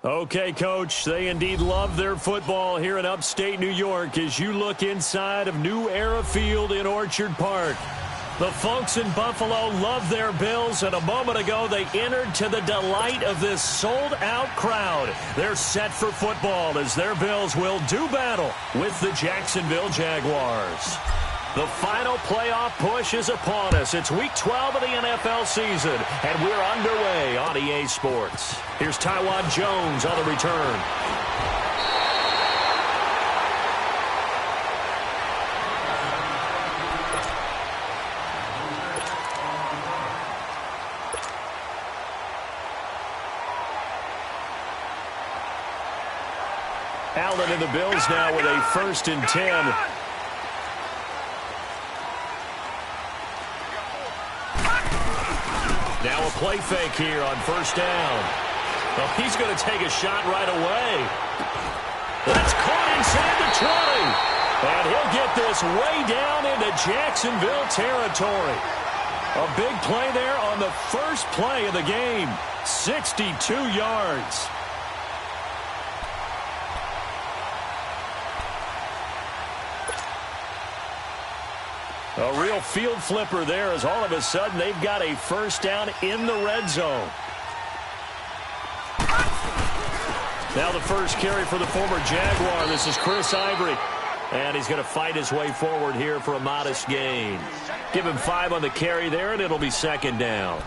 Okay, Coach, they indeed love their football here in upstate New York as you look inside of New Era Field in Orchard Park. The folks in Buffalo love their Bills, and a moment ago they entered to the delight of this sold-out crowd. They're set for football as their Bills will do battle with the Jacksonville Jaguars. The final playoff push is upon us. It's Week 12 of the NFL season, and we're underway on EA Sports. Here's Tywan Jones on the return. Allen and the Bills now with a 1st and 10. Now a play fake here on 1st down. Well, he's going to take a shot right away. That's caught inside the 20. And he'll get this way down into Jacksonville territory. A big play there on the first play of the game. 62 yards. A real field flipper there as all of a sudden they've got a 1st down in the red zone. Now the first carry for the former Jaguar. This is Chris Ivory. And he's going to fight his way forward here for a modest gain. Give him 5 on the carry there, and it'll be 2nd down.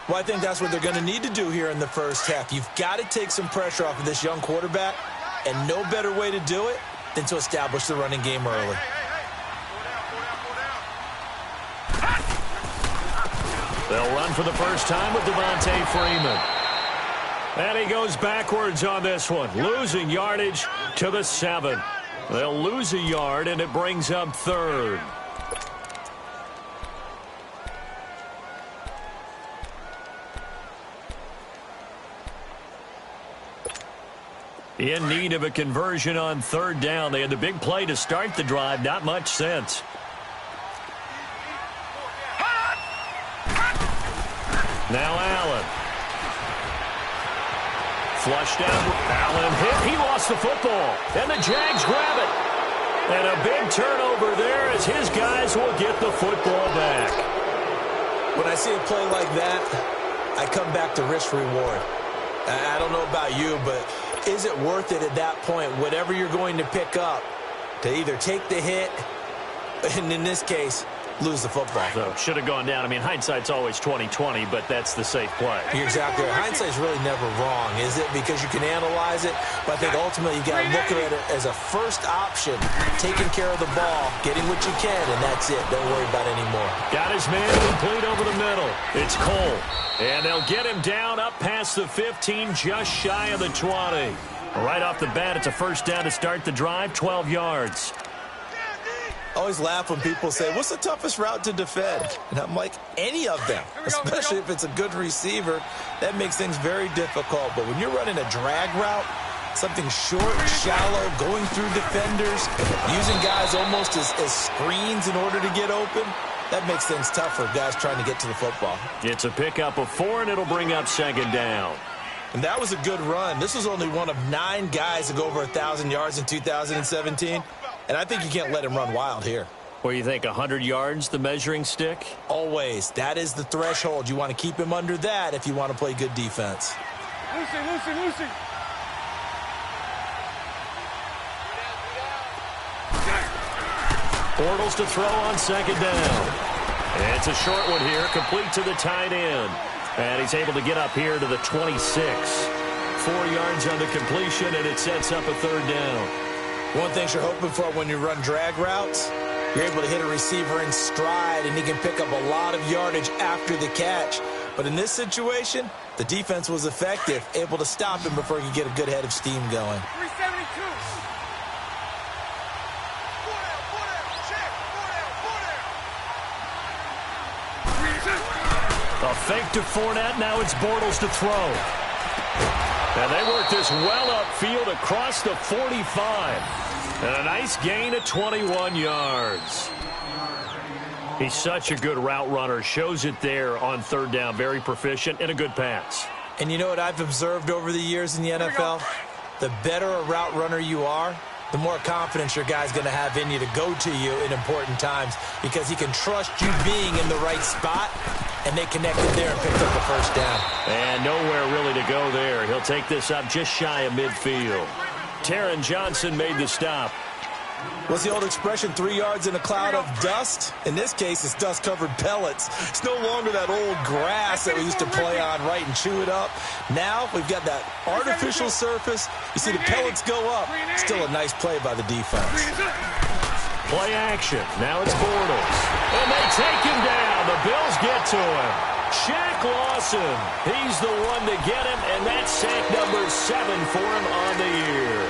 Well, I think that's what they're going to need to do here in the first half. You've got to take some pressure off of this young quarterback, and no better way to do it than to establish the running game early. They'll run for the first time with Devontae Freeman. And he goes backwards on this one, losing yardage to the 7. They'll lose a yard, and it brings up 3rd. In need of a conversion on 3rd down. They had the big play to start the drive, not much sense. Now Allen. Flushed out. Allen hit. He lost the football. And the Jags grab it. And a big turnover there as his guys will get the football back. When I see a play like that, I come back to risk reward. I don't know about you, but is it worth it at that point, whatever you're going to pick up, to either take the hit, and in this case, lose the football? So should have gone down. I mean, hindsight's always 20/20, but that's the safe play. You're exactly right. Hindsight's really never wrong, is it? Because you can analyze it, but I think ultimately you got to look at it as a first option, taking care of the ball, getting what you can, and that's it. Don't worry about it anymore. Got his man complete over the middle. It's Cole. And they'll get him down up past the 15, just shy of the 20. Right off the bat, it's a 1st down to start the drive, 12 yards. I always laugh when people say, what's the toughest route to defend? And I'm like, any of them, especially if it's a good receiver. That makes things very difficult. But when you're running a drag route, something short, shallow, going through defenders, using guys almost as screens in order to get open, that makes things tough for guys trying to get to the football. It's a pickup of 4, and it'll bring up 2nd down. And that was a good run. This was only one of 9 guys to go over 1,000 yards in 2017. And I think you can't let him run wild here. What do you think, 100 yards, the measuring stick? Always. That is the threshold. You want to keep him under that if you want to play good defense. Lucy. Bortles to throw on 2nd down. And it's a short one here, complete to the tight end. And he's able to get up here to the 26. 4 yards on the completion, and it sets up a 3rd down. One thing you're hoping for when you run drag routes, you're able to hit a receiver in stride, and he can pick up a lot of yardage after the catch. But in this situation, the defense was effective, able to stop him before he could get a good head of steam going. 372. A fake to Fournette. Now it's Bortles to throw. And they work this well upfield across the 45. And a nice gain of 21 yards. He's such a good route runner. Shows it there on 3rd down. Very proficient and a good pass. And you know what I've observed over the years in the NFL? The better a route runner you are, the more confidence your guy's going to have in you to go to you in important times because he can trust you being in the right spot, and they connected there and picked up the first down. And nowhere really to go there. He'll take this up just shy of midfield. Taron Johnson made the stop. What's the old expression, 3 yards in a cloud of dust? In this case, it's dust-covered pellets. It's no longer that old grass that we used to play on, right, and chew it up. Now we've got that artificial surface. You see the pellets go up. Still a nice play by the defense. Play action. Now it's Bortles. And they take him down. The Bills get to him. Shaq Lawson. He's the one to get him, and that's sack number 7 for him on the year.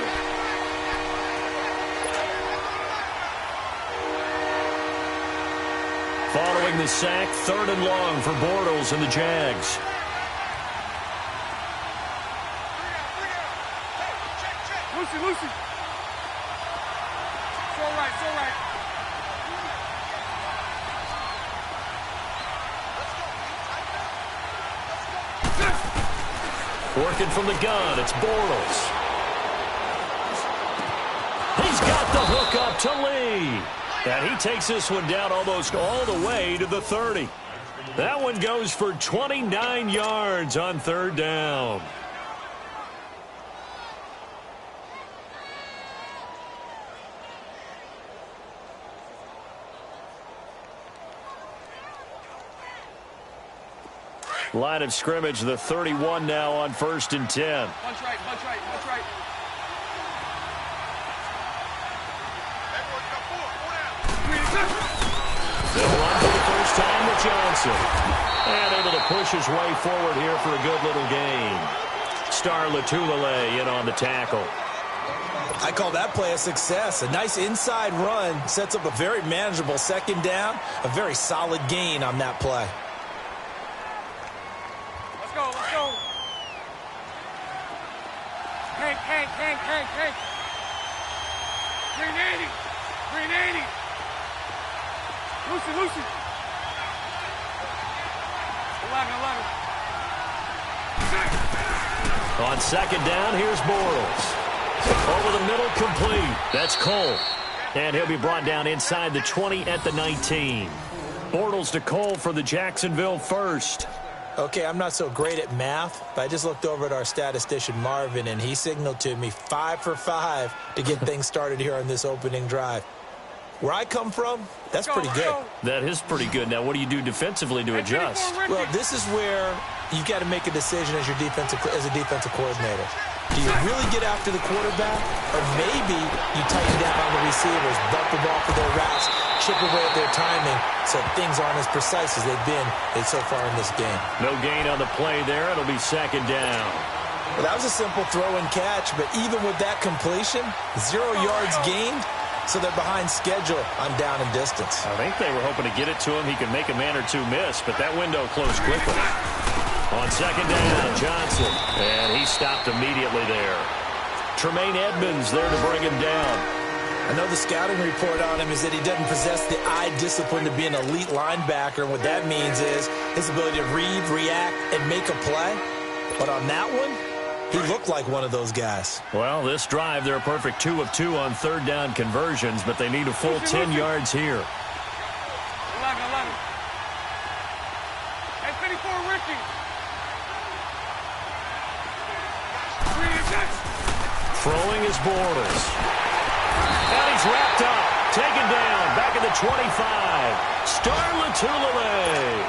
Following the sack, 3rd and long for Bortles and the Jags. Lucy. It's all right, it's all right. Working from the gun, it's Bortles. He's got the hook up to Lee. And he takes this one down almost all the way to the 30. That one goes for 29 yards on 3rd down. Line of scrimmage, the 31 now on 1st and 10. Punch right. They'll run for the first time with Johnson. And able to push his way forward here for a good little gain. Star Latulele in on the tackle. I call that play a success. A nice inside run sets up a very manageable 2nd down. A very solid gain on that play. Let's go. Hank. Green 80. Lucy. 11. On 2nd down, here's Bortles. Over the middle, complete. That's Cole. And he'll be brought down inside the 20 at the 19. Bortles to Cole for the Jacksonville first. Okay, I'm not so great at math, but I just looked over at our statistician, Marvin, and he signaled to me 5 for 5 to get things started here on this opening drive. Where I come from, that's pretty good. That is pretty good. Now, what do you do defensively to adjust? Well, this is where you've got to make a decision as a defensive coordinator. Do you really get after the quarterback, or maybe you tighten down on the receivers, bump the ball for their routes, chip away at their timing, so things aren't as precise as they've been so far in this game. No gain on the play there. It'll be 2nd down. Well, that was a simple throw and catch, but even with that completion, 0 yards gained, so they're behind schedule on down and distance. I think they were hoping to get it to him. He could make a man or two miss, but that window closed quickly. On 2nd down, Johnson, and he stopped immediately there. Tremaine Edmonds there to bring him down. I know the scouting report on him is that he doesn't possess the eye discipline to be an elite linebacker, and what that means is his ability to read, react, and make a play. But on that one, he looked like one of those guys. Well, this drive, they're a perfect 2 of 2 on 3rd down conversions, but they need a full 10 yards here. 11. Hey, 54, Ricky. Throwing is Bortles. And he's wrapped up. Taken down. Back at the 25. Star Latulele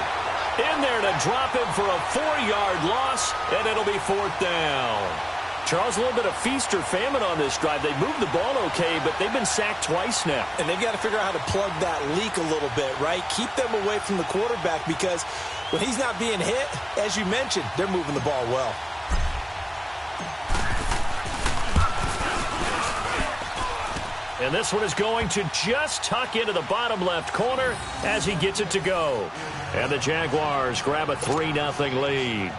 in there to drop him for a 4-yard loss, and it'll be 4th down. Charles, a little bit of feast or famine on this drive. They moved the ball okay, but they've been sacked twice now. And they've got to figure out how to plug that leak a little bit, right? Keep them away from the quarterback because when he's not being hit, as you mentioned, they're moving the ball well. And this one is going to just tuck into the bottom left corner as he gets it to go. And the Jaguars grab a 3-0 lead.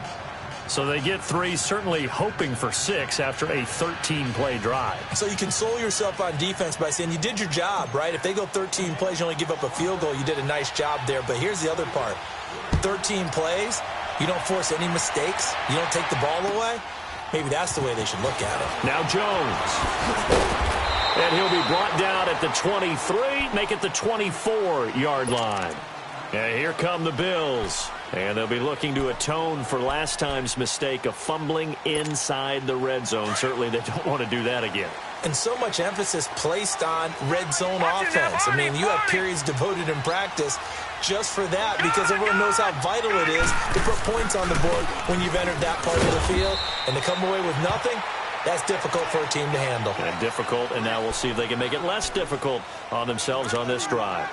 So they get 3, certainly hoping for 6 after a 13-play drive. So you console yourself on defense by saying you did your job, right? If they go 13 plays, you only give up a field goal, you did a nice job there. But here's the other part. 13 plays, You don't force any mistakes. You don't take the ball away. Maybe that's the way they should look at it. Now Jones. And he'll be brought down at the 23, make it the 24-yard line. And here come the Bills. And they'll be looking to atone for last time's mistake of fumbling inside the red zone. Certainly they don't want to do that again. And so much emphasis placed on red zone offense. I mean, you have periods devoted in practice just for that because everyone knows how vital it is to put points on the board when you've entered that part of the field. And to come away with nothing, that's difficult for a team to handle. And difficult, and now we'll see if they can make it less difficult on themselves on this drive.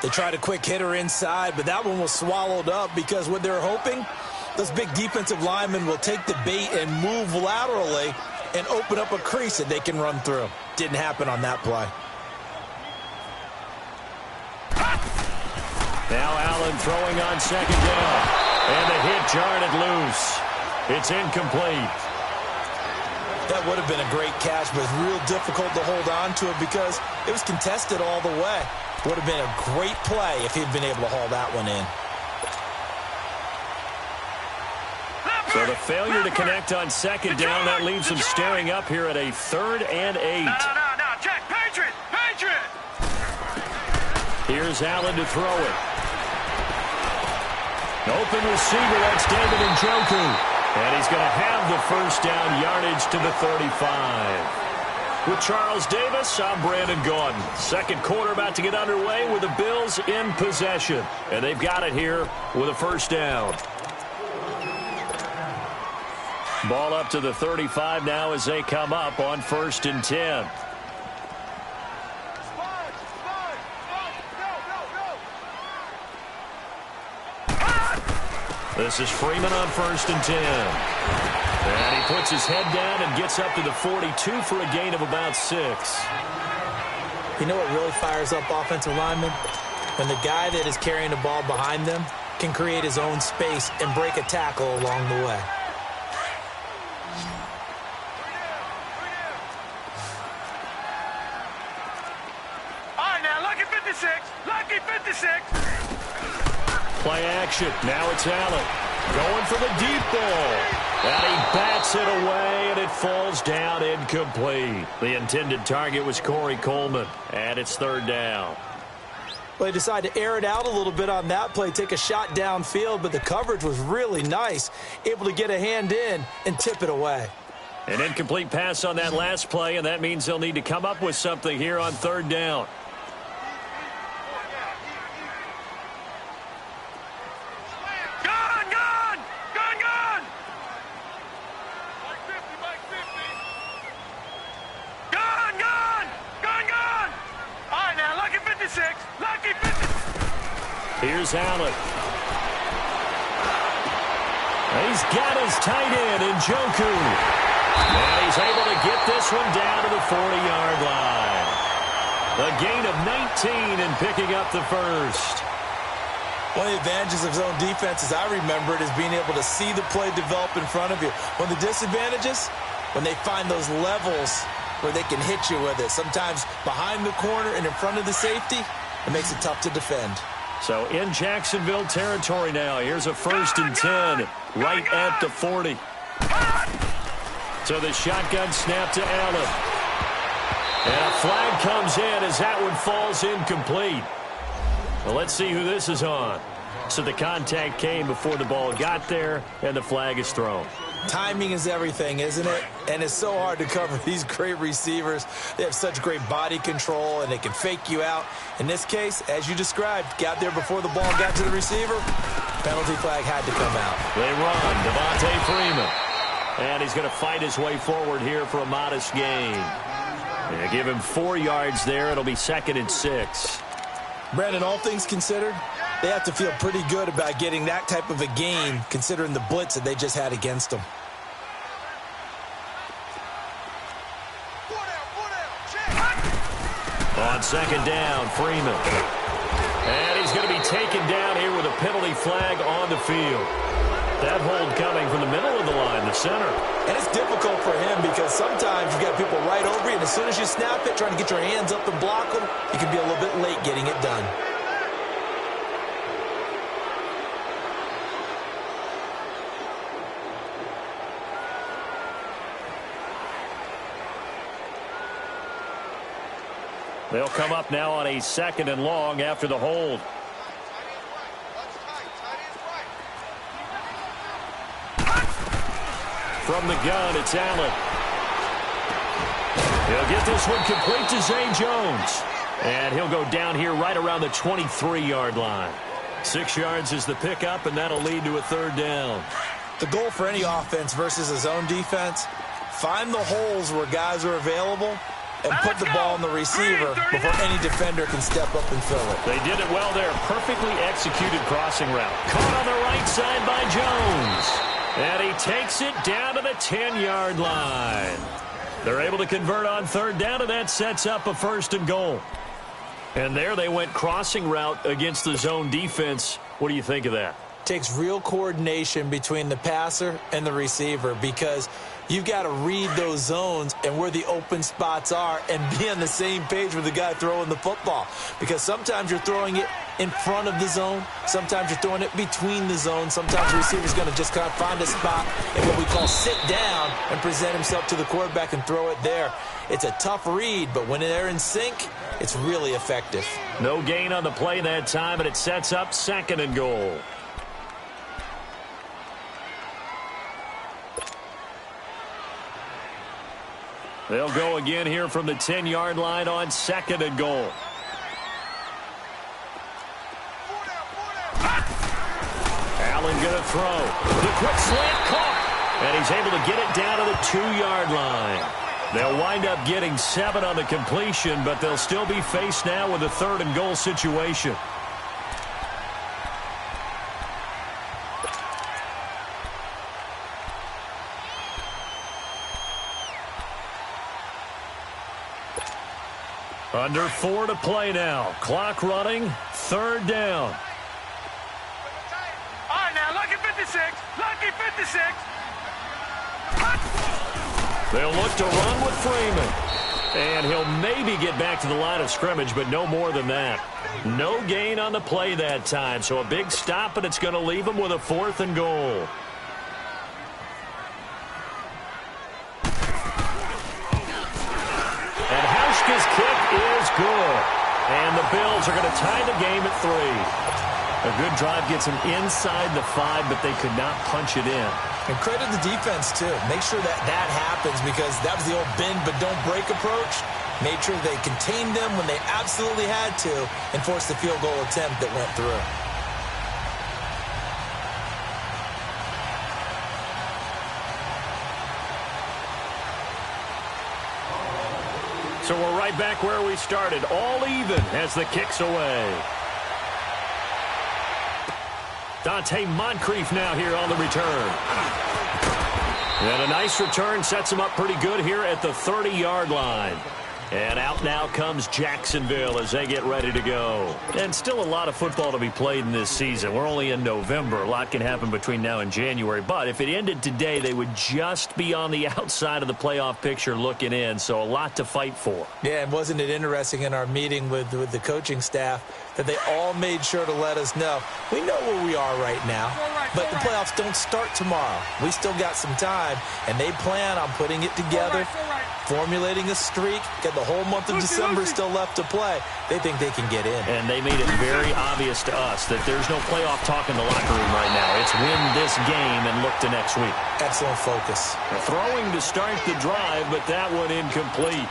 They tried a quick hitter inside, but that one was swallowed up because what they're hoping, those big defensive linemen will take the bait and move laterally and open up a crease that they can run through. Didn't happen on that play. Now Allen throwing on second down. And the hit jarred it loose. It's incomplete. That would have been a great catch, but it's real difficult to hold on to it because it was contested all the way. Would have been a great play if he'd been able to haul that one in. So the failure to connect on second down, that leaves them staring up here at a 3rd and 8. No, check, Patriot! Here's Allen to throw it. Open receiver, that's David Njoku. And he's going to have the first down, yardage to the 35. With Charles Davis, I'm Brandon Gaudin. Second quarter about to get underway with the Bills in possession. And they've got it here with a first down. Ball up to the 35 now as they come up on 1st and 10. This is Freeman on 1st and 10. And he puts his head down and gets up to the 42 for a gain of about 6. You know what really fires up offensive linemen? When the guy that is carrying the ball behind them can create his own space and break a tackle along the way. All right, now, lucky 56. Lucky 56. Play action. Now it's Allen. Going for the deep ball. And he bats it away, and it falls down incomplete. The intended target was Corey Coleman, and it's 3rd down. Well, they decided to air it out a little bit on that play, take a shot downfield, but the coverage was really nice, able to get a hand in and tip it away. An incomplete pass on that last play, and that means they'll need to come up with something here on 3rd down. Here's Allen. He's got his tight end, Njoku. And he's able to get this one down to the 40-yard line. A gain of 19 and picking up the first. One of the advantages of zone defense, as I remember it, is being able to see the play develop in front of you. One of the disadvantages, when they find those levels where they can hit you with it. Sometimes behind the corner and in front of the safety, it makes it tough to defend. So in Jacksonville territory now. Here's a 1st and 10 right at the 40. So the shotgun snap to Allen. And a flag comes in as that one falls incomplete. Well, let's see who this is on. So the contact came before the ball got there, and the flag is thrown. Timing is everything, isn't it? And it's so hard to cover these great receivers. They have such great body control, and they can fake you out. In this case, as you described, got there before the ball got to the receiver. Penalty flag had to come out. They run. Devontae Freeman. And he's going to fight his way forward here for a modest gain. They give him 4 yards there. It'll be 2nd and 6. Brandon, all things considered, they have to feel pretty good about getting that type of a gain, considering the blitz that they just had against them. On 2nd down, Freeman. And he's going to be taken down here with a penalty flag on the field. That hold coming from the middle of the line, the center. And it's difficult for him because sometimes you got people right over you, and as soon as you snap it, trying to get your hands up and block them, you can be a little bit late getting it done. They'll come up now on a 2nd and long after the hold. From the gun, it's Allen. He'll get this one complete to Zay Jones. And he'll go down here right around the 23-yard line. 6 yards is the pickup, and that'll lead to a 3rd down. The goal for any offense versus a zone defense, find the holes where guys are available and put the ball on the receiver before any defender can step up and fill it. They did it well there. Perfectly executed crossing route. Caught on the right side by Jones. And he takes it down to the 10-yard line. They're able to convert on 3rd down, and that sets up a 1st and goal. And there they went crossing route against the zone defense. What do you think of that? Takes real coordination between the passer and the receiver because you've got to read those zones and where the open spots are and be on the same page with the guy throwing the football. Because sometimes you're throwing it in front of the zone. Sometimes you're throwing it between the zones. Sometimes the receiver's going to just kind of find a spot and what we call sit down and present himself to the quarterback and throw it there. It's a tough read, but when they're in sync, it's really effective. No gain on the play that time, and it sets up 2nd and goal. They'll go again here from the 10-yard line on 2nd and goal. Allen going to throw. The quick slant caught. And he's able to get it down to the 2-yard line. They'll wind up getting 7 on the completion, but they'll still be faced now with a 3rd and goal situation. Under 4 to play now. Clock running. 3rd down. All right, now, lucky 56. Lucky 56. They'll look to run with Freeman. And he'll maybe get back to the line of scrimmage, but no more than that. No gain on the play that time, so a big stop, and it's going to leave him with a 4th and goal. And Hauschka's kick is good. And the Bills are going to tie the game at 3. A good drive gets them inside the 5, but they could not punch it in. And credit the defense, too. Make sure that that happens because that was the old bend but don't break approach. Made sure they contained them when they absolutely had to and forced the field goal attempt that went through. So we're right back where we started. All even as the kick's away. Dante Moncrief now here on the return. And a nice return sets him up pretty good here at the 30-yard line. And out now comes Jacksonville as they get ready to go. And still a lot of football to be played in this season. We're only in November. A lot can happen between now and January. But if it ended today, they would just be on the outside of the playoff picture looking in. So a lot to fight for. Yeah, and wasn't it interesting in our meeting with the coaching staff that they all made sure to let us know, we know where we are right now, but the playoffs don't start tomorrow. We still got some time, and they plan on putting it together, formulating a streak, got the whole month of December still left to play. They think they can get in. And they made it very obvious to us that there's no playoff talk in the locker room right now. It's win this game and look to next week. Excellent focus. Throwing to start the drive, but that one incomplete.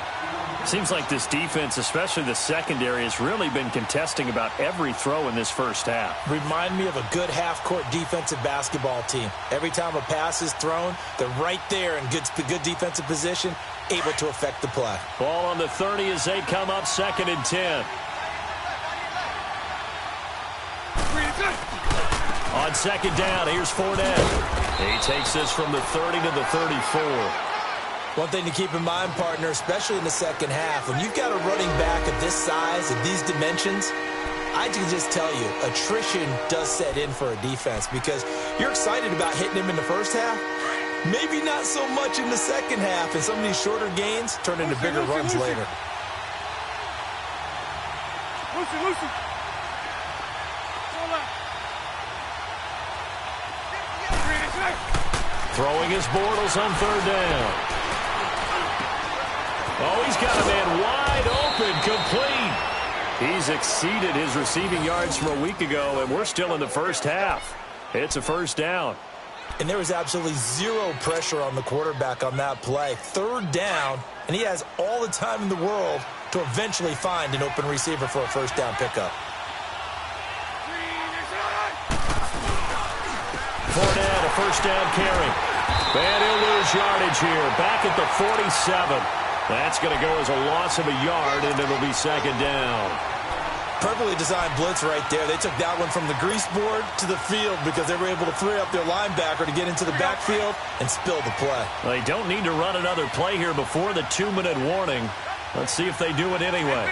Seems like this defense, especially the secondary, has really been contesting about every throw in this first half. Remind me of a good half-court defensive basketball team. Every time a pass is thrown, they're right there in good defensive position, able to affect the play. Ball on the 30 as they come up 2nd and 10. On 2nd down, here's Fournette. He takes this from the 30 to the 34. One thing to keep in mind, partner, especially in the second half, when you've got a running back of this size, of these dimensions, I can just tell you, attrition does set in for a defense because you're excited about hitting him in the first half. Maybe not so much in the second half, and some of these shorter gains turn into bigger runs later. Lucy. Throwing his Bortles on 3rd down. Oh, he's got a man wide open. open, complete. He's exceeded his receiving yards from a week ago, and we're still in the first half. It's a first down. And there was absolutely zero pressure on the quarterback on that play. Third down, and he has all the time in the world to eventually find an open receiver for a first down pickup. Fournette, a first down carry. And he'll lose yardage here. Back at the 47. That's going to go as a loss of a yard, and it'll be second down. Perfectly designed blitz right there. They took that one from the grease board to the field because they were able to free up their linebacker to get into the backfield and spill the play. They don't need to run another play here before the 2-minute warning. Let's see if they do it anyway.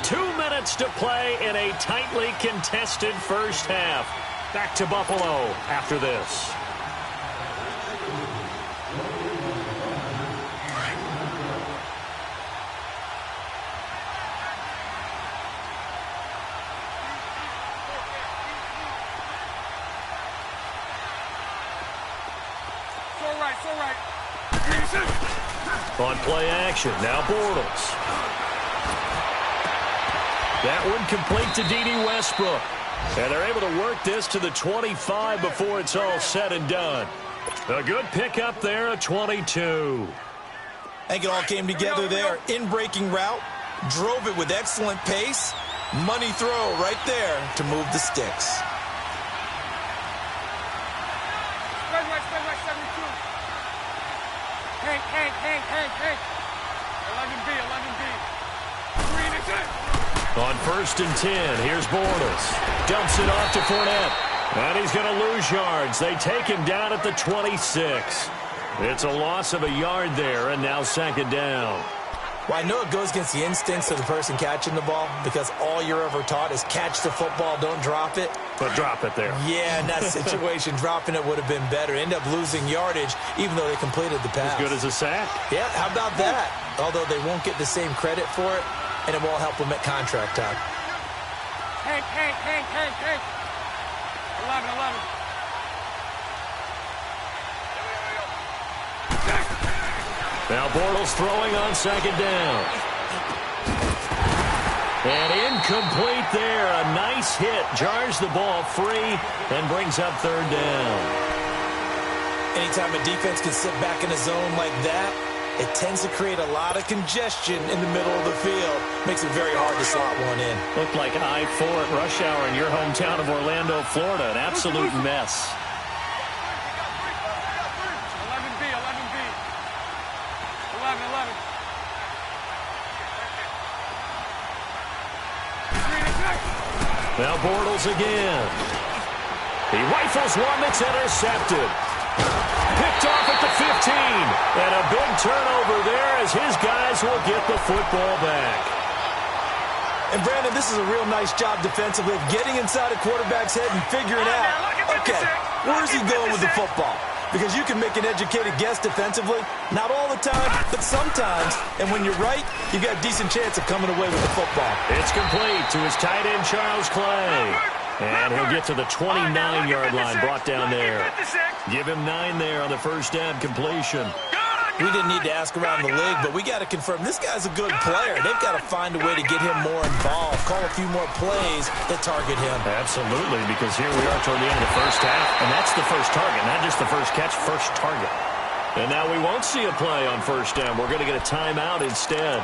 2 minutes to play in a tightly contested first half. Back to Buffalo after this. On play action, now Bortles. That one complete to D.D. Westbrook. And they're able to work this to the 25 before it's all said and done. A good pickup there at 22. I think it all came together there. In-breaking route, drove it with excellent pace. Money throw right there to move the sticks. Hey. 11B. On 1st and 10, here's Bortles. Dumps it off to Fournette. And he's going to lose yards. They take him down at the 26. It's a loss of a yard there, and now second down. Well, I know it goes against the instincts of the person catching the ball because all you're ever taught is catch the football, don't drop it. But drop it there. Yeah, in that situation, dropping it would have been better. End up losing yardage, even though they completed the pass. As good as a sack. Yeah, how about that? Although they won't get the same credit for it, and it won't help them at contract time. Hank. 11. Now Bortles throwing on second down. And incomplete there. A nice hit. Jars the ball free and brings up third down. Anytime a defense can sit back in a zone like that, it tends to create a lot of congestion in the middle of the field. Makes it very hard to slot one in. Looked like I-4 at rush hour in your hometown of Orlando, Florida. An absolute mess. 11. Now Bortles again. He rifles one that's intercepted. Picked off at the 15. And a big turnover there as his guys will get the football back. And Brandon, this is a real nice job defensively of getting inside a quarterback's head and figuring out, okay, where is he going with the football? Because you can make an educated guess defensively. Not all the time, but sometimes. And when you're right, you've got a decent chance of coming away with the football. It's complete to his tight end, Charles Clay. And he'll get to the 29-yard line, brought down there. Give him 9 there on the first down completion. We didn't need to ask around the league, but we got to confirm this guy's a good player. They've got to find a way to get him more involved, call a few more plays that target him. Absolutely, because here we are toward the end of the first half, and that's the first target, not just the first catch, first target. And now we won't see a play on first down. We're going to get a timeout instead,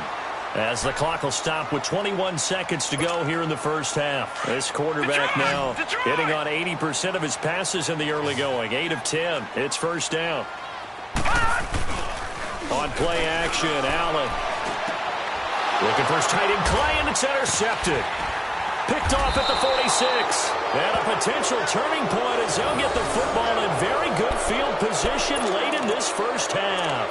as the clock will stop with 21 seconds to go here in the first half. This quarterback now hitting on 80% of his passes in the early going. 8 of 10. It's first down. On play action, Allen. Looking for his tight end, Clay, and it's intercepted. Picked off at the 46. And a potential turning point as they'll get the football in very good field position late in this first half.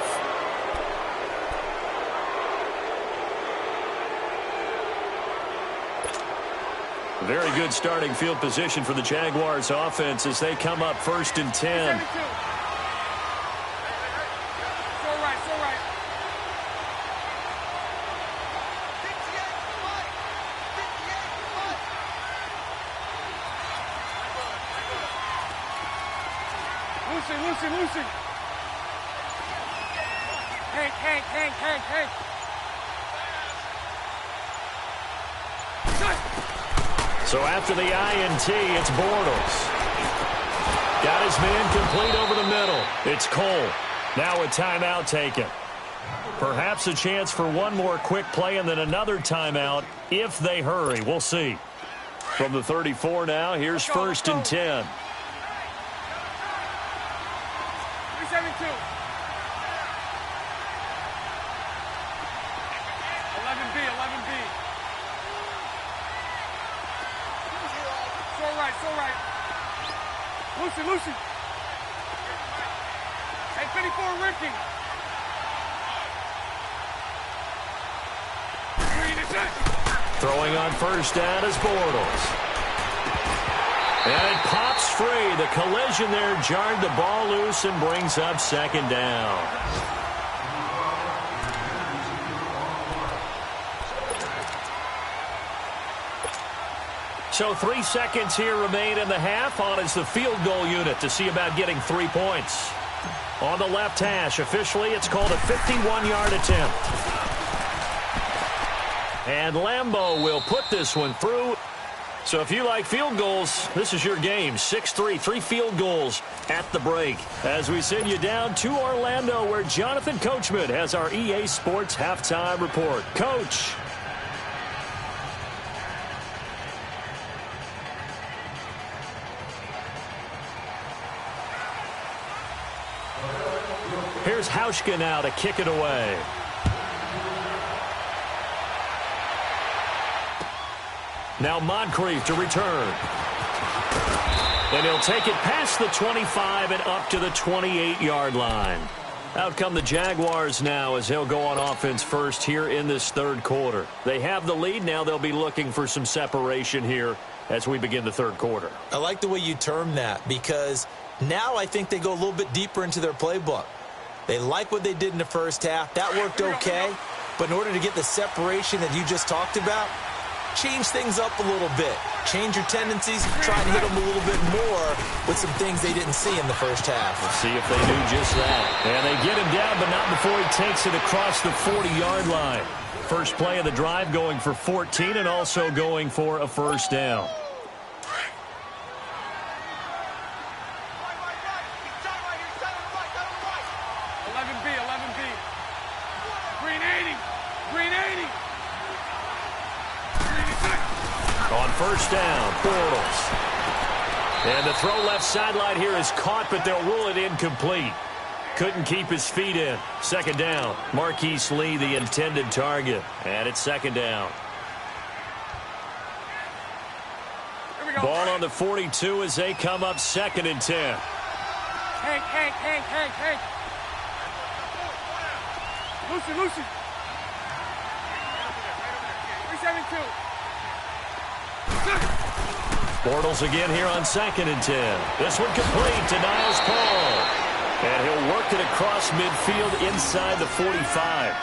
Very good starting field position for the Jaguars offense as they come up 1st and 10. Lucy. Hank. So after the INT, it's Bortles. Got his man complete over the middle. It's Cole. Now a timeout taken. Perhaps a chance for one more quick play and then another timeout if they hurry. We'll see. From the 34 now, here's 1st and 10. 372. 11B. So right. Lucy. Hey, 54, Ricky. Throwing on 1st down is Bortles. And it pops free. The collision there jarred the ball loose and brings up 2nd down. So 3 seconds here remain in the half. On is the field goal unit to see about getting 3 points. On the left hash, officially it's called a 51-yard attempt. And Lambeau will put this one through. So if you like field goals, this is your game. 6-3, 3 field goals at the break. As we send you down to Orlando, where Jonathan Coachman has our EA Sports halftime report. Coach. Here's Hauschka now to kick it away. Now Moncrief to return. And he'll take it past the 25 and up to the 28-yard line. Out come the Jaguars now as they'll go on offense first here in this 3rd quarter. They have the lead. Now they'll be looking for some separation here as we begin the 3rd quarter. I like the way you term that because now I think they go a little bit deeper into their playbook. They like what they did in the first half. That worked okay. But in order to get the separation that you just talked about, change things up a little bit. Change your tendencies. Try and hit them a little bit more with some things they didn't see in the first half. We'll see if they do just that. And they get him down, but not before he takes it across the 40-yard line. First play of the drive going for 14 and also going for a 1st down. On 1st down, Bortles. And the throw left sideline here is caught, but they'll rule it incomplete. Couldn't keep his feet in. 2nd down. Marquise Lee, the intended target. And it's 2nd down. Ball on the 42 as they come up 2nd and 10. Hank. Lucy. 372. Bortles again here on 2nd and 10. This one complete to Niles Paul. And he'll work it across midfield inside the 45.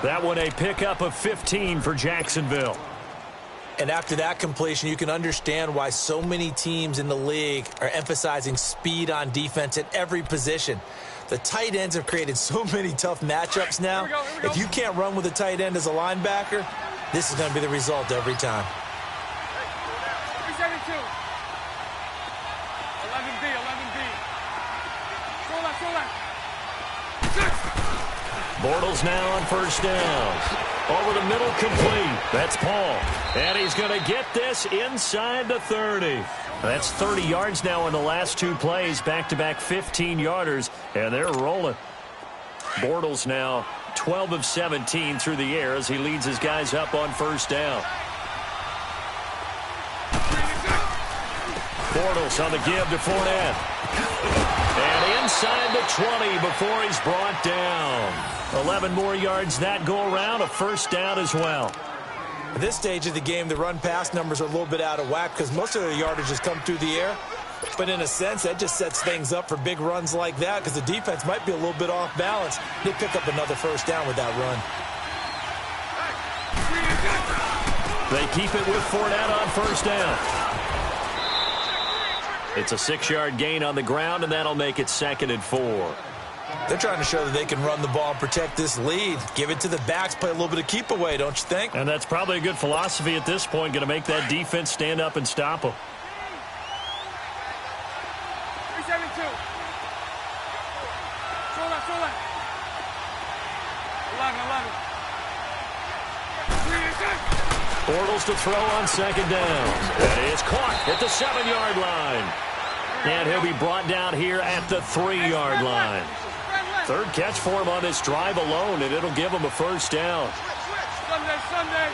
That one a pickup of 15 for Jacksonville. And after that completion, you can understand why so many teams in the league are emphasizing speed on defense at every position. The tight ends have created so many tough matchups now. Here we go. If you can't run with a tight end as a linebacker, this is going to be the result every time. 372. 11B. Bortles now on 1st down. Over the middle, complete. That's Paul. And he's going to get this inside the 30. That's 30 yards now in the last 2 plays. Back-to-back 15-yarders, and they're rolling. Bortles now 12 of 17 through the air as he leads his guys up on 1st down. Bortles on the give to Fournette. And inside the 20 before he's brought down. 11 more yards that go around, a 1st down as well. At this stage of the game, the run-pass numbers are a little bit out of whack because most of the yardage has come through the air. But in a sense, that just sets things up for big runs like that because the defense might be a little bit off balance. They pick up another 1st down with that run. They keep it with Fournette on 1st down. It's a 6-yard gain on the ground, and that'll make it 2nd and 4. They're trying to show that they can run the ball and protect this lead. Give it to the backs, play a little bit of keep away, don't you think? And that's probably a good philosophy at this point, going to make that defense stand up and stop them. 372. Show left. 11. Bortles to throw on 2nd down. That is caught at the 7-yard line. And he'll be brought down here at the 3-yard line. 3rd catch for him on this drive alone, and it'll give him a 1st down. Sunday.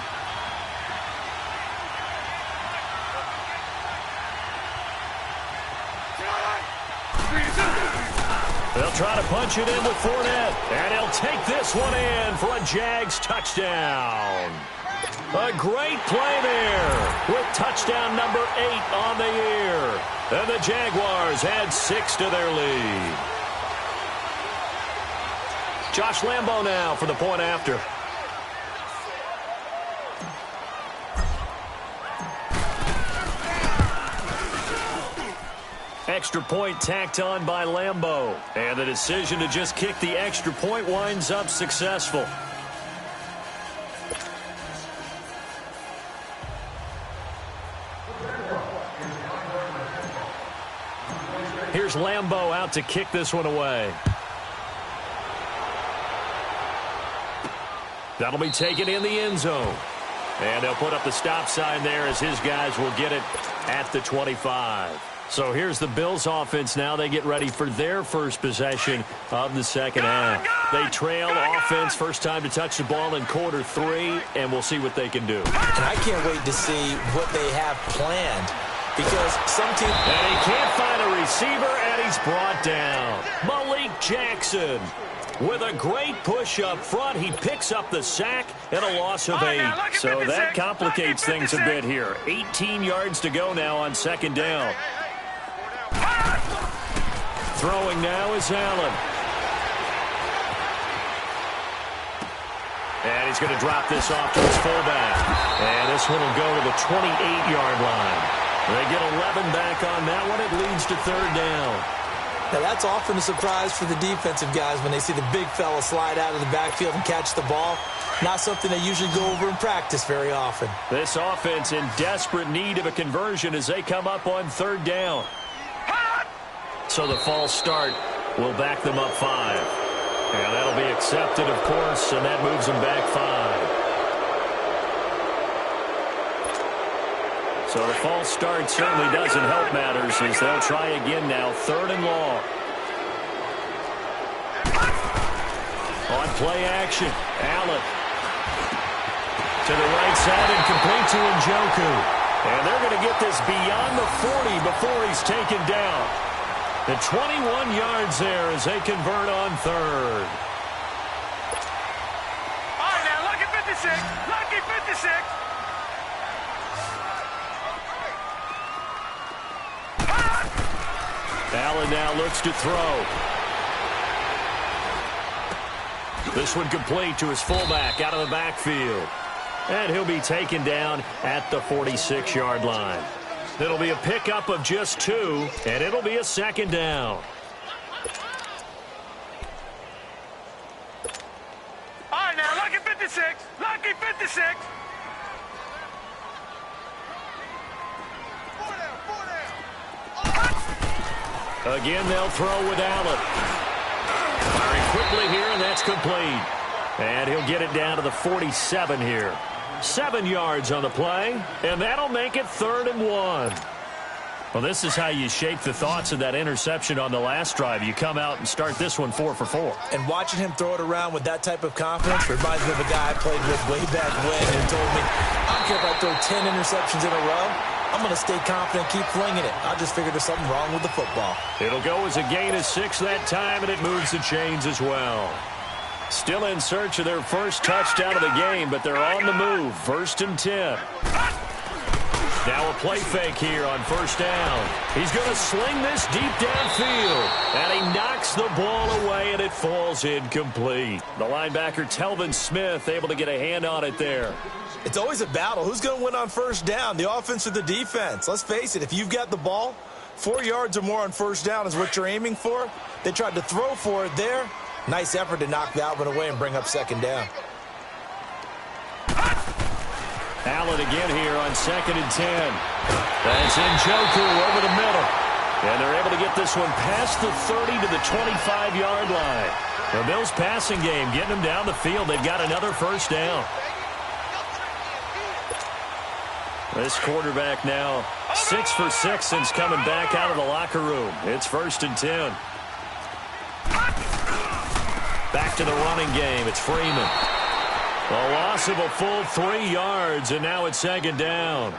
They'll try to punch it in with Fournette, and he'll take this one in for a Jags touchdown. A great play there with touchdown number 8 on the year. And the Jaguars add 6 to their lead. Josh Lambo now for the point after. Extra point tacked on by Lambo. And the decision to just kick the extra point winds up successful. Here's Lambo out to kick this one away. That'll be taken in the end zone. And they'll put up the stop sign there as his guys will get it at the 25. So here's the Bills offense now. They get ready for their first possession of the second half. They trail offense, first time to touch the ball in quarter 3, and we'll see what they can do. And I can't wait to see what they have planned. Because some teams... And he can't find a receiver, and he's brought down. Malik Jackson with a great push up front. He picks up the sack and a loss of 8. So that complicates things a bit here. 18 yards to go now on 2nd down. Throwing now is Allen. And he's going to drop this off to his fullback. And this one will go to the 28-yard line. They get 11 back on that one. It leads to 3rd down. Now, that's often a surprise for the defensive guys when they see the big fella slide out of the backfield and catch the ball. Not something they usually go over in practice very often. This offense in desperate need of a conversion as they come up on 3rd down. So the false start will back them up 5. And that'll be accepted, of course, and that moves them back 5. So the false start certainly doesn't help matters as they'll try again now, 3rd and long. On play action, Allen to the right side and complete to Njoku. And they're going to get this beyond the 40 before he's taken down. The 21 yards there as they convert on 3rd. All right, now, lucky 56. Lucky 56. Allen now looks to throw. This one complete to his fullback out of the backfield. And he'll be taken down at the 46-yard line. It'll be a pickup of just 2, and it'll be a 2nd down. All right, now, lucky 56. Lucky 56. Again, they'll throw with Allen. Firing quickly here, and that's complete. And he'll get it down to the 47 here. 7 yards on the play, and that'll make it 3rd and 1. Well, this is how you shape the thoughts of that interception on the last drive. You come out and start this one 4 for 4. And watching him throw it around with that type of confidence reminds me of a guy I played with way back when who told me, I don't care if I throw 10 interceptions in a row. I'm going to stay confident, keep flinging it. I just figured there's something wrong with the football. It'll go as a gain of 6 that time, and it moves the chains as well. Still in search of their first touchdown of the game, but they're on the move. 1st and 10. Now a play fake here on first down. He's going to sling this deep downfield. And he knocks the ball away, and it falls incomplete. The linebacker, Telvin Smith, able to get a hand on it there. It's always a battle. Who's going to win on first down, the offense or the defense? Let's face it, if you've got the ball, 4 yards or more on first down is what you're aiming for. They tried to throw for it there. Nice effort to knock that one away and bring up second down. Allen again here on 2nd and 10. That's Njoku over the middle. And they're able to get this one past the 30 to the 25-yard line. The Bills passing game getting them down the field. They've got another first down. This quarterback now 6 for 6 since coming back out of the locker room. It's 1st and 10. Back to the running game. It's Freeman. A loss of a full 3 yards, and now it's 2nd down.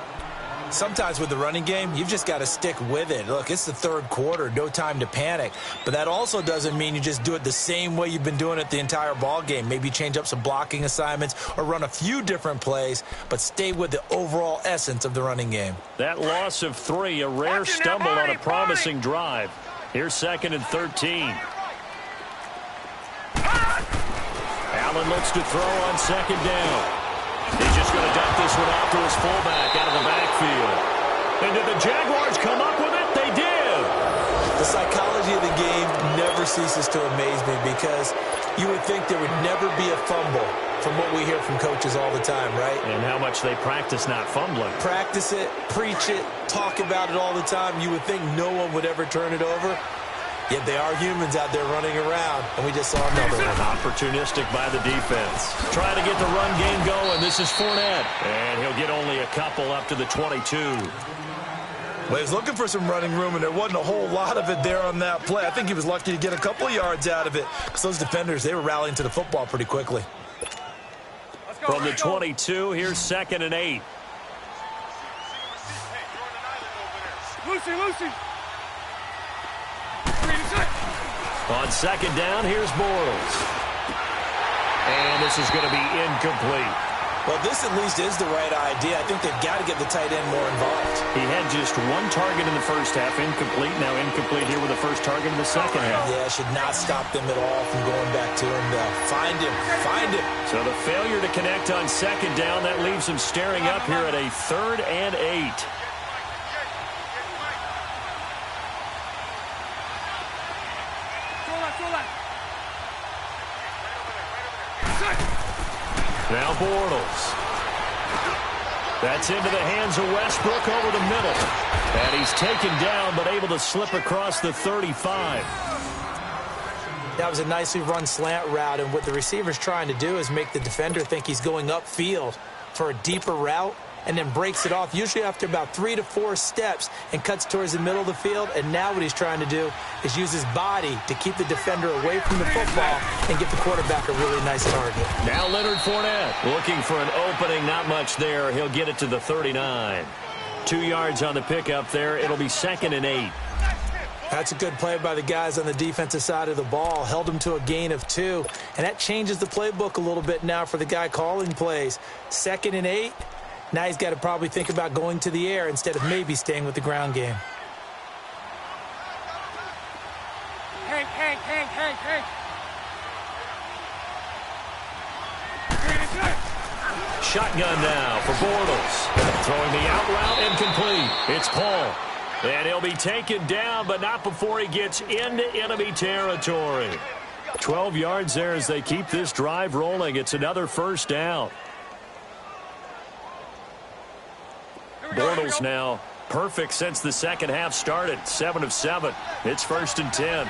Sometimes with the running game, you've just got to stick with it. Look, it's the 3rd quarter, no time to panic. But that also doesn't mean you just do it the same way you've been doing it the entire ball game. Maybe change up some blocking assignments or run a few different plays, but stay with the overall essence of the running game. That loss of 3, a rare stumble on a promising drive. Here's 2nd and 13. Allen looks to throw on 2nd down. He's just going to dump this one off to his fullback out of the backfield. And did the Jaguars come up with it? They did. The psychology of the game never ceases to amaze me because you would think there would never be a fumble from what we hear from coaches all the time, right? And how much they practice not fumbling. Practice it, preach it, talk about it all the time. You would think no one would ever turn it over. Yet they are humans out there running around, and we just saw another one. Opportunistic by the defense. Trying to get the run game going. This is Fournette. And he'll get only a couple up to the 22. Well, he was looking for some running room, and there wasn't a whole lot of it there on that play. I think he was lucky to get a couple of yards out of it because those defenders, they were rallying to the football pretty quickly. From the 22, here's 2nd and 8. Lucy. On 2nd down, here's Bortles. And this is going to be incomplete. Well, this at least is the right idea. I think they've got to get the tight end more involved. He had just 1 target in the first half, incomplete. Now incomplete here with the first target in the second half. Yeah, should not stop them at all from going back to him, though. Find him. So the failure to connect on 2nd down, that leaves him staring up here at a 3rd and 8. Now Bortles. That's into the hands of Westbrook over the middle. And he's taken down, but able to slip across the 35. That was a nicely run slant route, and what the receiver's trying to do is make the defender think he's going upfield for a deeper route, and then breaks it off, usually after about 3 to 4 steps, and cuts towards the middle of the field. And now what he's trying to do is use his body to keep the defender away from the football and get the quarterback a really nice target. Now Leonard Fournette looking for an opening. Not much there. He'll get it to the 39. 2 yards on the pickup there. It'll be 2nd and 8. That's a good play by the guys on the defensive side of the ball. Held him to a gain of 2. And that changes the playbook a little bit now for the guy calling plays. 2nd and 8. Now he's got to probably think about going to the air instead of maybe staying with the ground game. Hank. Shotgun now for Bortles. Throwing the out route incomplete. It's Paul. And he'll be taken down, but not before he gets into enemy territory. 12 yards there as they keep this drive rolling. It's another first down. Bortles now perfect since the second half started. 7 of 7. It's 1st and 10.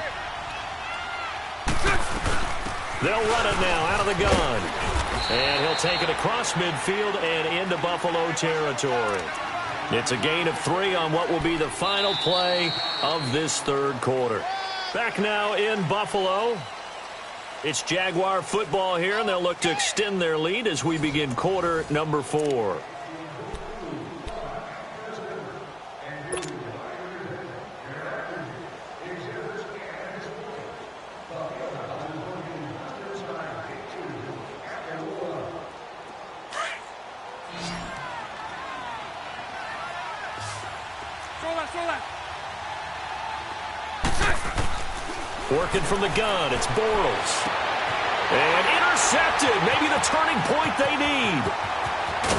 They'll run it now out of the gun. And he'll take it across midfield and into Buffalo territory. It's a gain of 3 on what will be the final play of this 3rd quarter. Back now in Buffalo. It's Jaguar football here, and they'll look to extend their lead as we begin quarter number 4. Working from the gun, it's Bortles. And intercepted, maybe the turning point they need.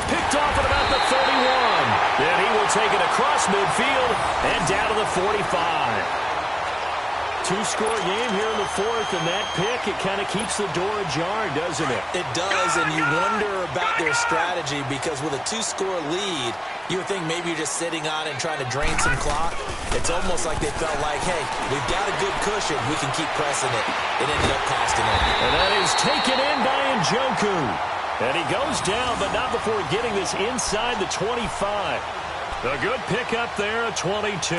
Picked off at about the 31. Then he will take it across midfield and down to the 45. Two-score game here in the fourth, and that pick, it kind of keeps the door ajar, doesn't it? It does, and you wonder about their strategy because with a two-score lead, you would think maybe you're just sitting on it and trying to drain some clock. It's almost like they felt like, hey, we've got a good cushion. We can keep pressing it. It ended up costing them. And that is taken in by Njoku. And he goes down, but not before getting this inside the 25. A good pickup there, a 22.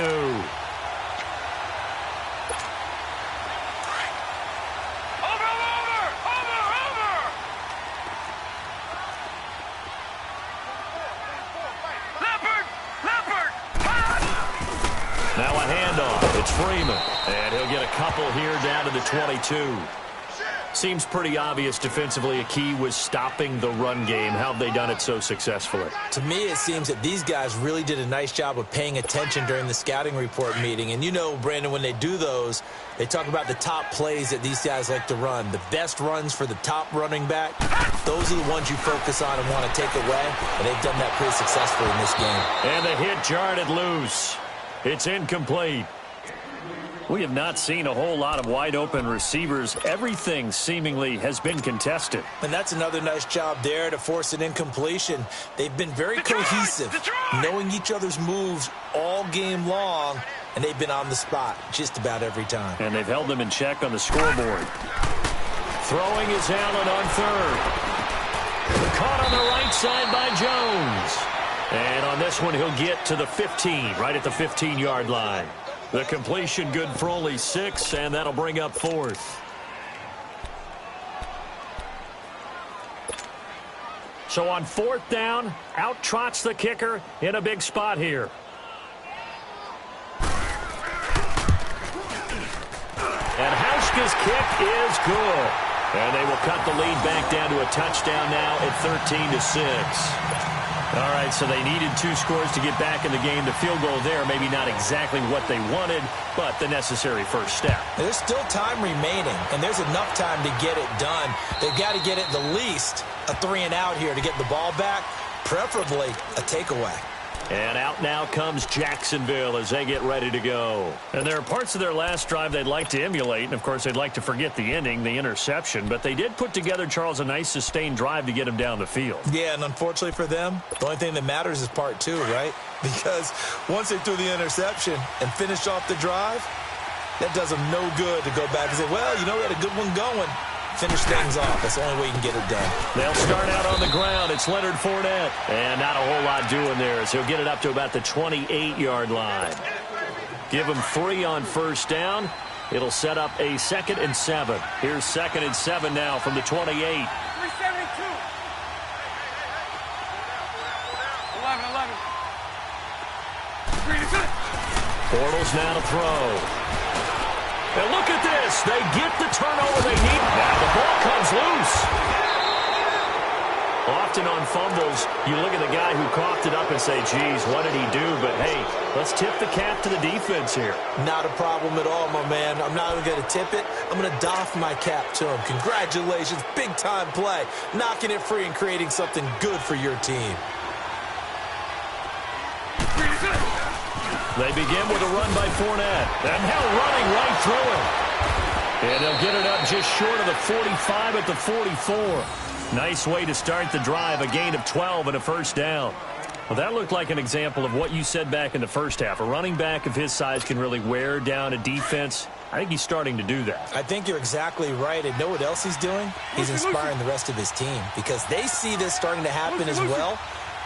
Now a handoff. It's Freeman. And he'll get a couple here down to the 22. Seems pretty obvious defensively a key was stopping the run game. How have they done it so successfully? To me, it seems that these guys really did a nice job of paying attention during the scouting report meeting. And you know, Brandon, when they do those, they talk about the top plays that these guys like to run. The best runs for the top running back, those are the ones you focus on and want to take away. And they've done that pretty successfully in this game. And the hit jarred it loose. It's incomplete. We have not seen a whole lot of wide-open receivers. Everything seemingly has been contested. And that's another nice job there to force an incompletion. They've been very cohesive, knowing each other's moves all game long, and they've been on the spot just about every time. And they've held them in check on the scoreboard. Throwing is Allen on third. Caught on the right side by Jones. And on this one, he'll get to the 15, right at the 15-yard line. The completion good for only 6, and that'll bring up fourth. So on fourth down, out trots the kicker in a big spot here. And Hauschka's kick is good. And they will cut the lead back down to a touchdown now at 13-6. All right, so they needed 2 scores to get back in the game. The field goal there, maybe not exactly what they wanted, but the necessary first step. There's still time remaining, and there's enough time to get it done. They've got to get it the least a 3-and-out here to get the ball back, preferably a takeaway. And out now comes Jacksonville as they get ready to go. And there are parts of their last drive they'd like to emulate, and of course they'd like to forget the ending, the interception, but they did put together, Charles, a nice sustained drive to get them down the field. Yeah, and unfortunately for them, the only thing that matters is part 2, right? Because once they threw the interception and finished off the drive, that does them no good to go back and say, well, you know, we had a good one going. Finish things off. That's the only way you can get it done. They'll start out on the ground. It's Leonard Fournette. And not a whole lot doing there as he'll get it up to about the 28-yard line. Give him 3 on first down. It'll set up a 2nd and 7. Here's 2nd and 7 now from the 28. 372. 11. Bortles now to throw. And look at this. They get the turnover they need. Now the ball comes loose. Often on fumbles, you look at the guy who coughed it up and say, geez, what did he do? But, hey, let's tip the cap to the defense here. Not a problem at all, my man. I'm not even going to tip it. I'm going to doff my cap to him. Congratulations. Big-time play. Knocking it free and creating something good for your team. They begin with a run by Fournette. And now running right through him. And they'll get it up just short of the 45 at the 44. Nice way to start the drive. A gain of 12 and a first down. Well, that looked like an example of what you said back in the first half. A running back of his size can really wear down a defense. I think he's starting to do that. I think you're exactly right. And know what else he's doing? He's inspiring the rest of his team because they see this starting to happen as well.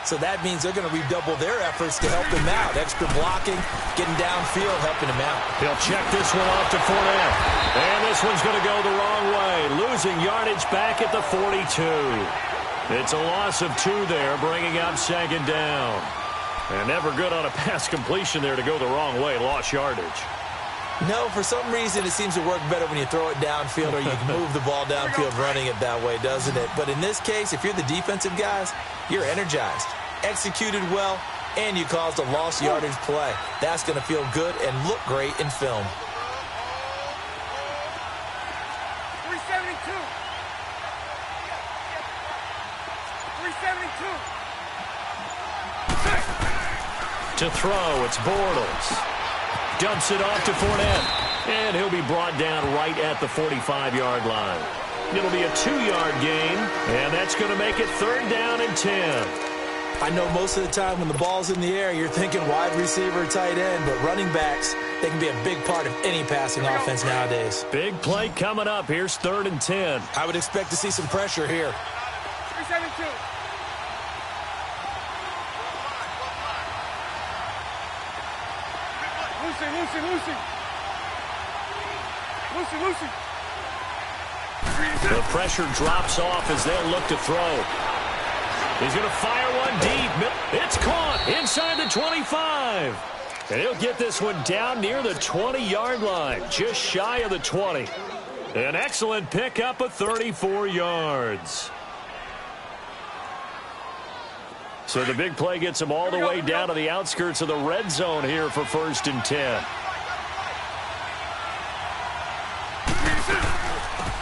So that means they're going to redouble their efforts to help him out. Extra blocking, getting downfield, helping him out. He'll check this one off to Fournette. And this one's going to go the wrong way. Losing yardage back at the 42. It's a loss of 2 there, bringing up 2nd down. And never good on a pass completion there to go the wrong way. Lost yardage. No, for some reason it seems to work better when you throw it downfield or you can move the ball downfield running it that way, doesn't it? But in this case, if you're the defensive guys, you're energized, executed well, and you caused a lost yardage play. That's going to feel good and look great in film. 372. 372. To throw, it's Bortles. Dumps it off to Fournette. And he'll be brought down right at the 45-yard line. It'll be a 2-yard gain, and that's going to make it 3rd down and 10. I know most of the time when the ball's in the air, you're thinking wide receiver, tight end, but running backs, they can be a big part of any passing offense nowadays. Big play coming up. Here's 3rd and 10. I would expect to see some pressure here. 372. Lucy. The pressure drops off as they'll look to throw. He's going to fire one deep. It's caught inside the 25. And he'll get this one down near the 20-yard line, just shy of the 20. An excellent pickup of 34 yards. So the big play gets him all the way down to the outskirts of the red zone here for 1st and 10.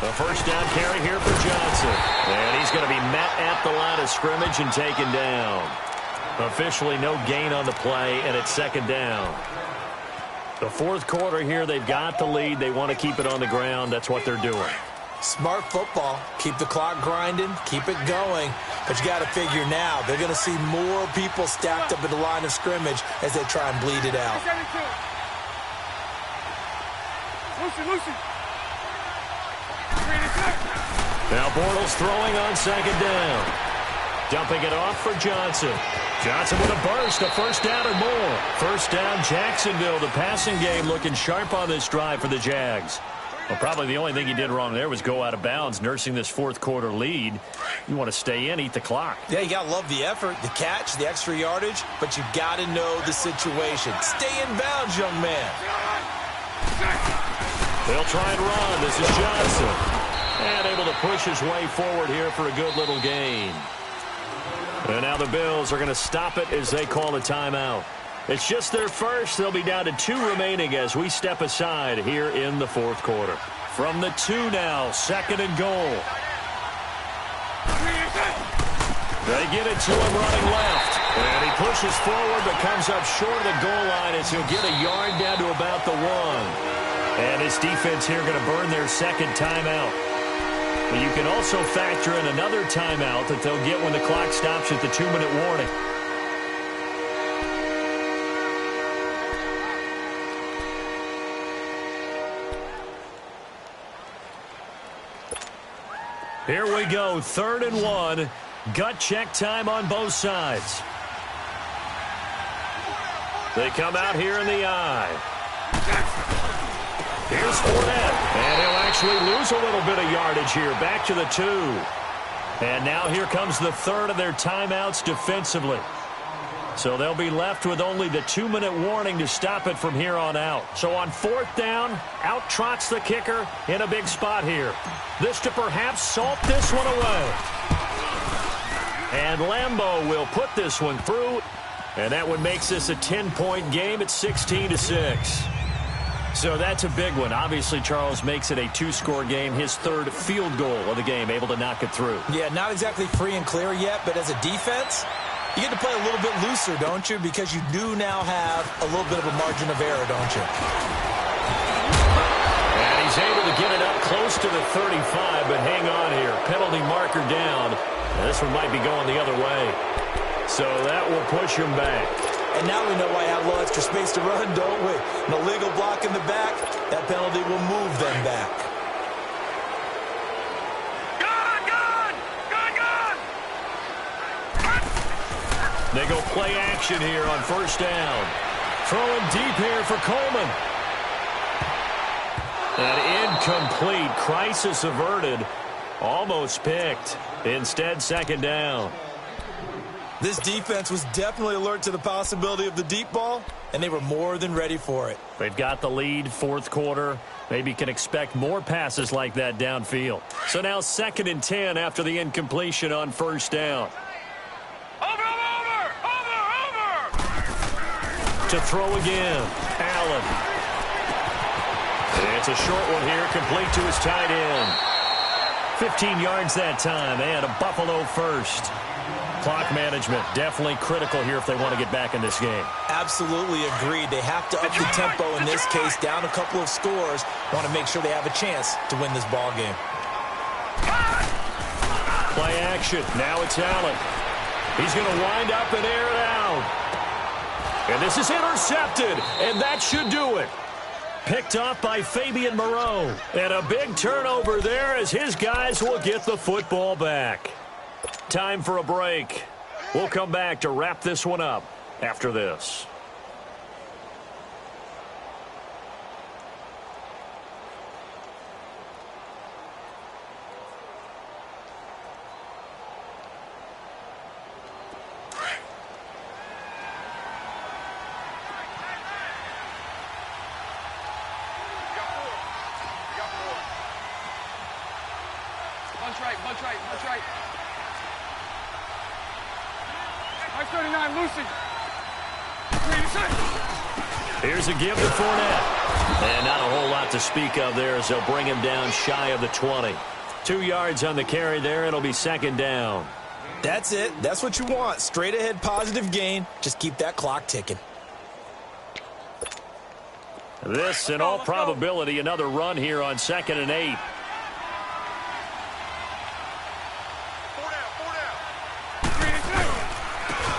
The 1st down carry here for Johnson. And he's going to be met at the line of scrimmage and taken down. Officially no gain on the play, and it's 2nd down. The 4th quarter here, they've got the lead. They want to keep it on the ground. That's what they're doing. Smart football. Keep the clock grinding. Keep it going. But you got to figure now, they're going to see more people stacked up at the line of scrimmage as they try and bleed it out. Lucy. Now Bortles throwing on 2nd down. Dumping it off for Johnson. Johnson with a burst, a 1st down or more. 1st down, Jacksonville. The passing game looking sharp on this drive for the Jags. Well, probably the only thing he did wrong there was go out of bounds, nursing this 4th quarter lead. You want to stay in, eat the clock. Yeah, you got to love the effort, the catch, the extra yardage, but you got to know the situation. Stay in bounds, young man. They'll try and run. This is Johnson. And able to push his way forward here for a good little gain. And now the Bills are going to stop it as they call a timeout. It's just their first. They'll be down to 2 remaining as we step aside here in the 4th quarter. From the 2 now, 2nd and goal. They get it to him running left. And he pushes forward but comes up short of the goal line as he'll get a yard down to about the 1. And his defense here going to burn their 2nd timeout. But you can also factor in another timeout that they'll get when the clock stops at the 2-minute warning. Here we go, 3rd and 1. Gut check time on both sides. They come out here in the eye. Here's Fournette. And he'll actually lose a little bit of yardage here. Back to the 2. And now here comes the 3rd of their timeouts defensively. So they'll be left with only the 2-minute warning to stop it from here on out. So on 4th down, out trots the kicker in a big spot here. This to perhaps salt this one away. And Lambeau will put this one through. And that one makes this a 10-point game at 16-6. So that's a big one. Obviously, Charles makes it a 2-score game. His 3rd field goal of the game, able to knock it through. Yeah, not exactly free and clear yet, but as a defense, you get to play a little bit looser, don't you? Because you do now have a little bit of a margin of error, don't you? And he's able to get it up close to the 35, but hang on here. Penalty marker down. And this one might be going the other way. So that will push him back. And now we know why I have a little extra space to run, don't we? An illegal block in the back, that penalty will move them back. They go play action here on 1st down. Throwing deep here for Coleman. An incomplete. Crisis averted. Almost picked. Instead, 2nd down. This defense was definitely alert to the possibility of the deep ball, and they were more than ready for it. They've got the lead, 4th quarter. Maybe can expect more passes like that downfield. So now 2nd and 10 after the incompletion on 1st down. Over! To throw again. Allen. It's a short one here, complete to his tight end. 15 yards that time, and a Buffalo first. Clock management definitely critical here if they want to get back in this game. Absolutely agreed. They have to up the tempo in this case, down a couple of scores. Want to make sure they have a chance to win this ball game. Play action. Now it's Allen. He's going to wind up and air it out. And this is intercepted, and that should do it. Picked off by Fabian Moreau. And a big turnover there as his guys will get the football back. Time for a break. We'll come back to wrap this one up after this. Bunch right. Mark 39, Lucy. Here's a give to Fournette. And not a whole lot to speak of there as they'll bring him down shy of the 20. 2 yards on the carry there. It'll be second down. That's it. That's what you want. Straight ahead positive gain. Just keep that clock ticking. This, in all probability, another run here on 2nd and 8.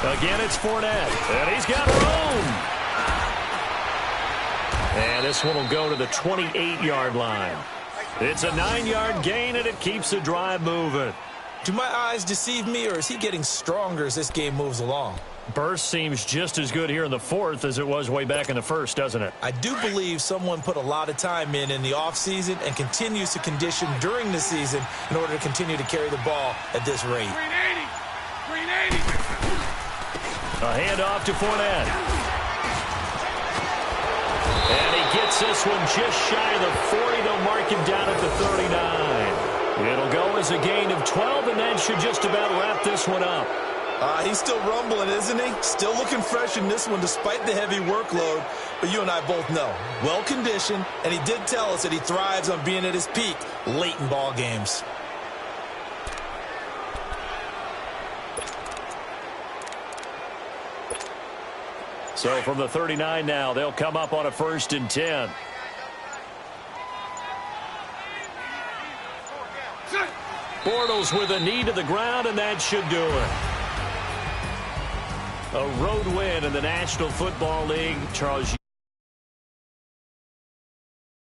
Again, it's Fournette, and he's got room. And this one will go to the 28-yard line. It's a 9-yard gain, and it keeps the drive moving. Do my eyes deceive me, or is he getting stronger as this game moves along? Burst seems just as good here in the 4th as it was way back in the 1st, doesn't it? I do believe someone put a lot of time in the offseason and continues to condition during the season in order to continue to carry the ball at this rate. Green 80. A handoff to Fournette. And he gets this one just shy of the 40. They'll mark him down at the 39. It'll go as a gain of 12, and that should just about wrap this one up. He's still rumbling, isn't he? Still looking fresh in this one despite the heavy workload. But you and I both know, well-conditioned, and he did tell us that he thrives on being at his peak late in ball games. So from the 39 now, they'll come up on a 1st and 10. Bortles with a knee to the ground, and that should do it. A road win in the National Football League. Charles.